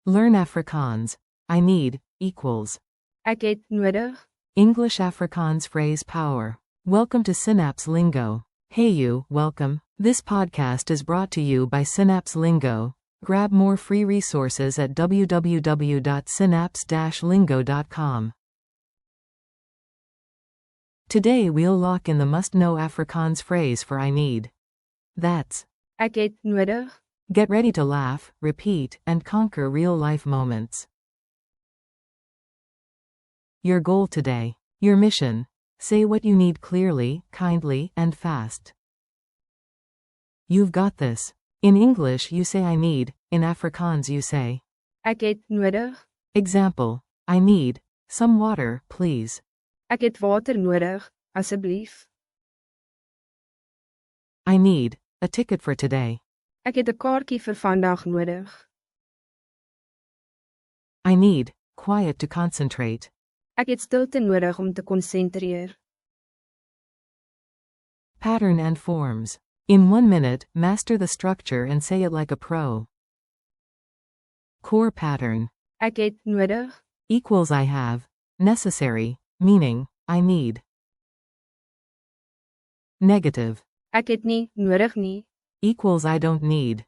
Learn Afrikaans. I need equals. Ek het nodig. English-Afrikaans phrase power. Welcome to Synapse Lingo. Hey you, welcome. This podcast is brought to you by Synapse Lingo. Grab more free resources at www.synapse-lingo.com. Today we'll lock in the must-know Afrikaans phrase for I need. That's. Ek het nodig. Get ready to laugh, repeat, and conquer real-life moments. Your goal today. Your mission. Say what you need clearly, kindly, and fast. You've got this. In English you say I need, in Afrikaans you say. Ek het nodig. Example. I need some water, please. Ek het water nodig, asseblief. I need a ticket for today. Ek het 'n kaartjie vir vandag nodig. I need quiet to concentrate. Ek het stilte nodig om te konsentreer. Pattern and forms. In 1 minute, master the structure and say it like a pro. Core pattern. Ek het nodig. Equals I have. Necessary, meaning, I need. Negative. Ek het nie nodig nie. Equals I don't need.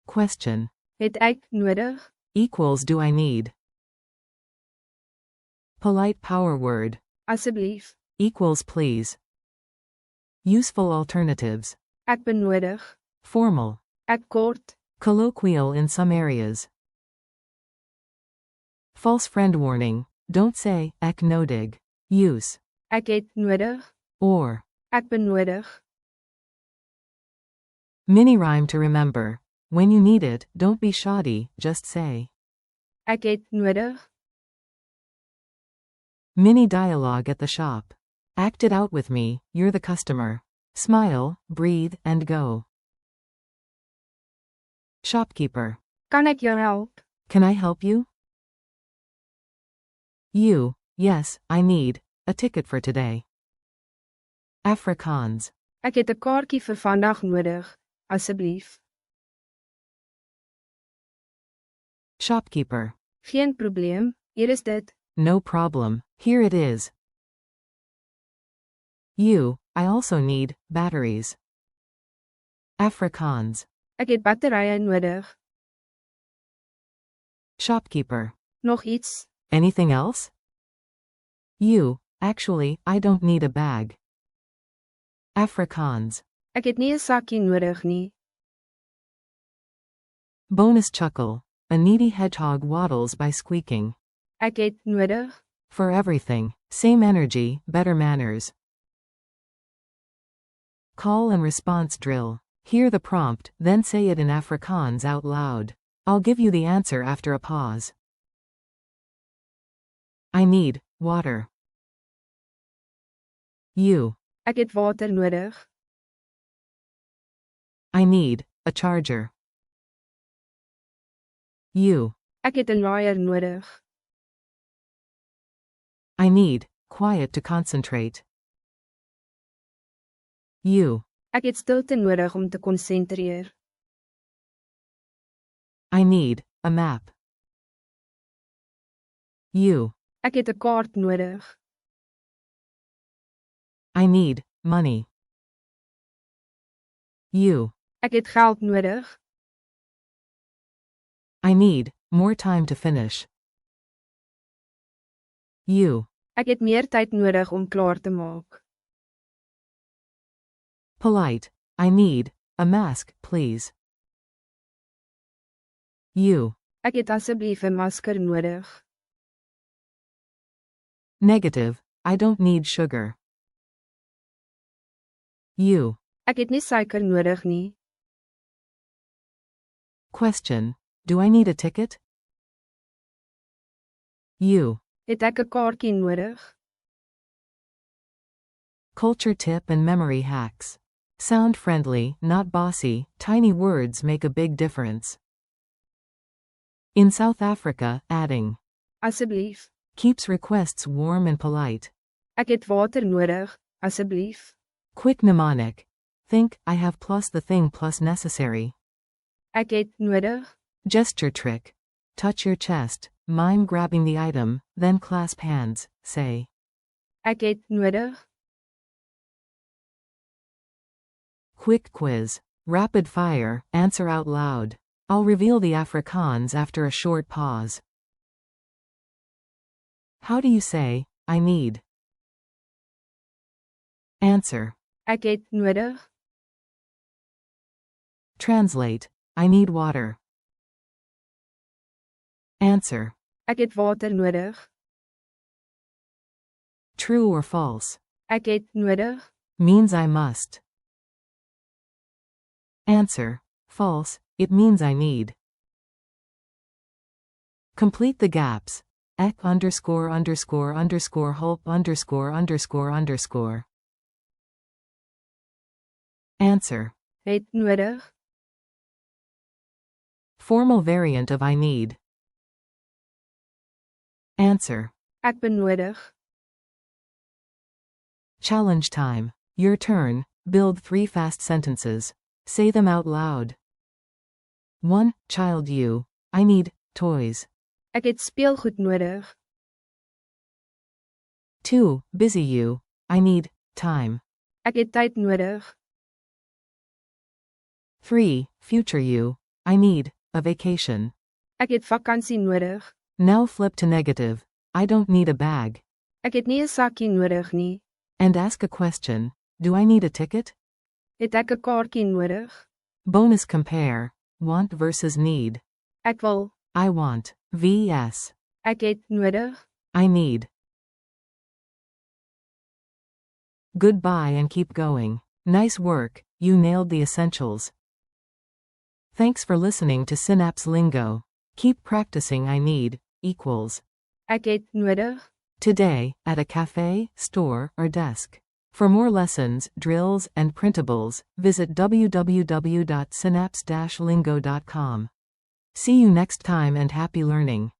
Question. Het ek nodig? Equals do I need. Polite power word. Asseblief. Equals please. Useful alternatives. Ek benodig. Formal. Ek kort. Colloquial in some areas. False friend warning. Don't say, ek nodig. Use. Ek het nodig. Or. Ek benodig. Mini rhyme to remember. When you need it, don't be shoddy, just say. Ek het nodig. Mini dialogue at the shop. Act it out with me, you're the customer. Smile, breathe, and go. Shopkeeper. Kan ek jou help? Can I help you? You. Yes, I need a ticket for today. Afrikaans. Ek het 'n kaartjie vir vandag nodig, asseblief. Shopkeeper. Geen probleem, hier is dit. No problem, here it is. You. I also need batteries. Afrikaans. Ek het batterye nodig. Shopkeeper. Nog iets? Anything else? You. Actually, I don't need a bag. Afrikaans. Ek het nie 'n sakkie nodig nie. Bonus chuckle. A needy hedgehog waddles by squeaking. Ek het nodig. For everything. Same energy, better manners. Call and response drill. Hear the prompt, then say it in Afrikaans out loud. I'll give you the answer after a pause. I need water. You. Ek het water nodig. I need a charger. You. Ek het 'n laaier nodig. I need quiet to concentrate. You. Ek het stilte nodig om te konsentreer. I need a map. You. Ek het 'n kaart nodig. I need money. You. Ek het geld nodig. I need more time to finish. You. Ek het meer tyd nodig om klaar te maak. Polite. I need a mask, please. You. Ek het asseblief 'n masker nodig. Negative. I don't need sugar. You. Ek het nie suiker nodig nie. Question. Do I need a ticket? You. Het ek 'n kaartjie nodig? Culture tip and memory hacks. Sound friendly, not bossy, tiny words make a big difference. In South Africa, adding Asseblief. keeps requests warm and polite. Ek het water nodig, asseblief. Quick mnemonic. Think, I have plus the thing plus necessary. Ek het nodig. Gesture trick. Touch your chest, mime grabbing the item, then clasp hands, say. Ek het nodig. Quick quiz. Rapid fire, answer out loud. I'll reveal the Afrikaans after a short pause. How do you say, I need? Answer. Ek het nodig. Translate. I need water. Answer. Ek het water nodig. True or false? Ek het nodig. Means I must. Answer. False. It means I need. Complete the gaps. Ek underscore underscore underscore hulp underscore underscore underscore. Answer. Het nodig. Formal variant of I need. Answer. Ek benodig. Challenge time. Your turn. Build 3 fast sentences. Say them out loud. 1. Child you. I need toys. Ek het speelgoed nodig. 2. Busy you. I need time. Ek het tyd nodig. 3. Future you. I need a vacation. Ek het vakansie nodig. Now flip to negative. I don't need a bag. Ek het nie 'n sakkie nodig nie. And ask a question. Do I need a ticket? Het ek 'n kaartjie nodig? Bonus compare. Want versus need. Ek wil. I want. vs. Ek het nodig. I need. Goodbye and keep going. Nice work, you nailed the essentials. Thanks for listening to Synapse Lingo. Keep practicing I need, equals. Ek het nodig. Today, at a cafe, store, or desk. For more lessons, drills, and printables, visit www.synapse-lingo.com. See you next time and happy learning.